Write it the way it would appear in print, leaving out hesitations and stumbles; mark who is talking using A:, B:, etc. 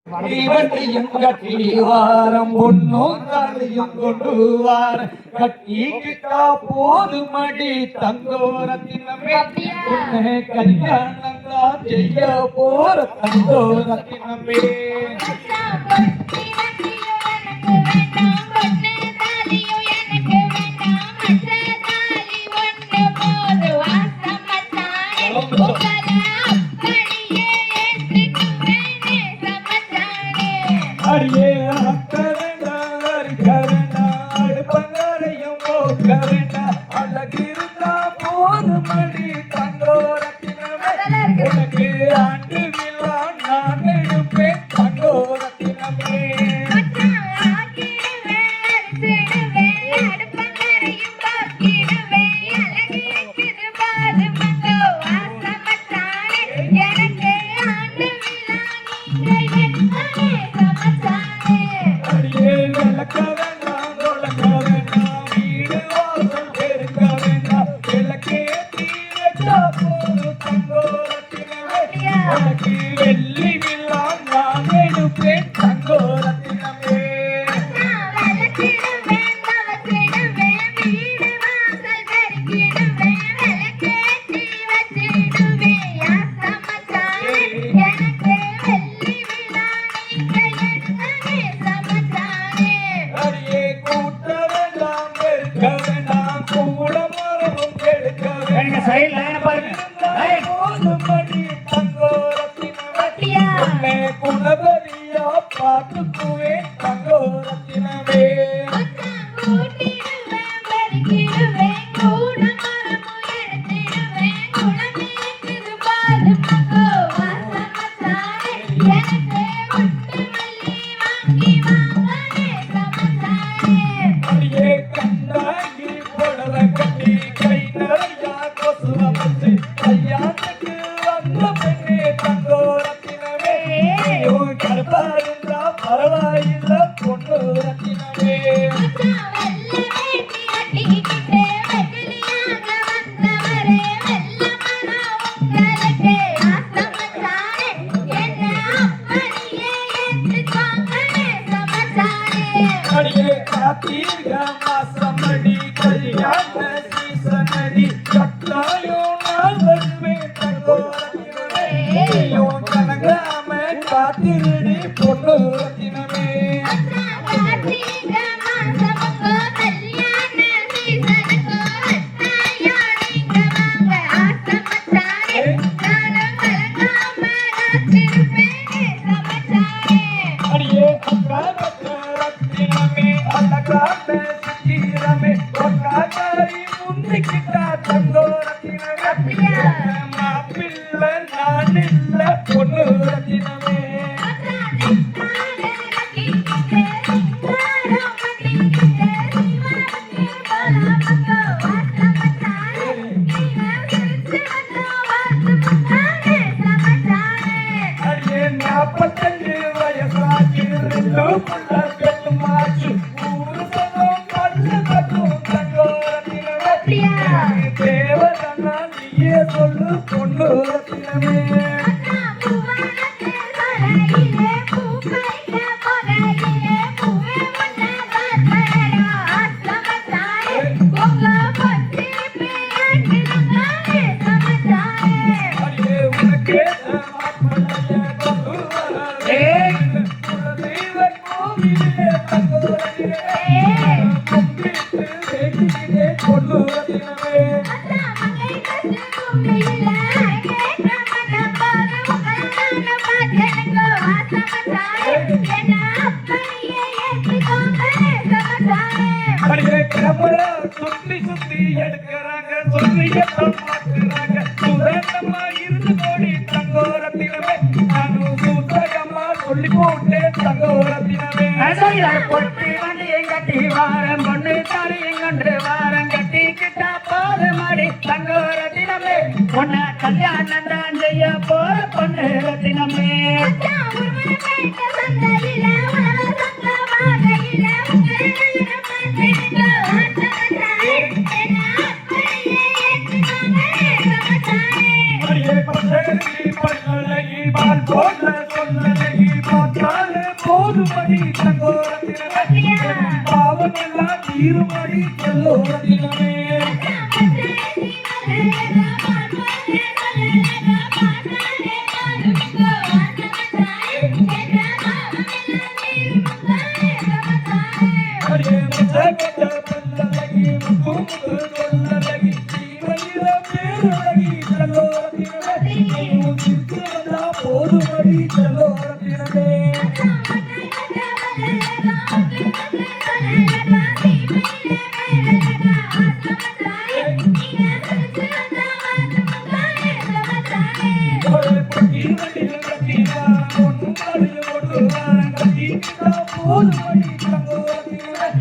A: வண்டியும் கட்டி வாரம் பொண்ணும் தாலியும் கொண்டு வார கட்டிக்கிட்டா போது மடி தங்கோரத்தினமே உன்னை கல்யாணம் தான் செய்ய போற தங்கோரத்தினமே அடியே அடுப்பங்கரையும் போக்க வேண்டாம் அழகிருந்தா போது மடி தங்கோரத்தினமே உனக்கு ஆண்டு விழா நான் எடுப்பேன் தங்கோரத்தினமே வெள்ளி விழா நான் எடுப்பேன் தங்கோரத்தினமே அடியே கூட்ட வேண்டாம் வெறுக்க வேண்டாம் கூட மரமும் கெடுக்க குணபரியா பாட்டுக்குவேன் தங்கோரத்தினமே அடியே கண்டாங்கி புடவை கட்டி கை நிறையா கொசுவ வச்சு கல்யாணத்துக்கு வந்த பெண்ணே தங்கோரத்தினமே கருப்பாருந்தா பரவாயில்ல பொண்ணு ரத்தினமே அடியே காத்தீர்க மாசமடி கல்யாண சீசனடி கட்டாயம் நான் வருவேன் தங்கோரத்தினமே கனகாம காத்திருடி பொண்ணு ரத்தினமே அடியே ரத்தினமே அழகான சித்திரமே ஒக்காரி முந்திக்கிட்டா தங்கோரத்தினமே மாப்பிள்ளை நான் இல்ல பொண்ணு ரத்தினமே அடியே 45 வயசாகி பெண்ணு மாச்சு ஊரு சனம் கல்லுக்கும் தங்கோரத்தினமே தேவதனா நீயே சொல்லு பொண்ணு ரத்தினமே அடியே உனக்கே பொண்ணு ரத்தினமே அடியே கேமரா சுத்தி சுத்தி எடுக்கிறாங்க சொல்லியத்தான் மாத்துறாங்க சுதந்திரமா இருந்து கோடி தங்கோரத்தினமே நானும் சூத்தகமா சொல்லி போட்டேன் தங்கோரத்தினமே
B: பொட்டி வண்டியும் கட்டி வாரம் பொண்ணு தாலியும் கொண்டு வாரம் கட்டிக்கிட்டா போது மாடி தங்கோரத்தினமே உன்னை கல்யாணம் தான் செய்ய போற பொண்ணு ரத்தினமே
A: அடியே பச்சை பல்லகி பால் போல சொல்லகி பார்த்தா போதுமடி தங்கோரத்தினமே பாவம் எல்லாம் தீருமடி செல்லோரத்தினமே அடியே முச்சகட்ட பல்லலகி முத்து கொல்லலகி ஜீவனில பேரலகி செல்லோரத்தினமே சித்து வந்தா போதுமடி செல்லோரத்தினமே போதுமடி தங்கோரத்தினமே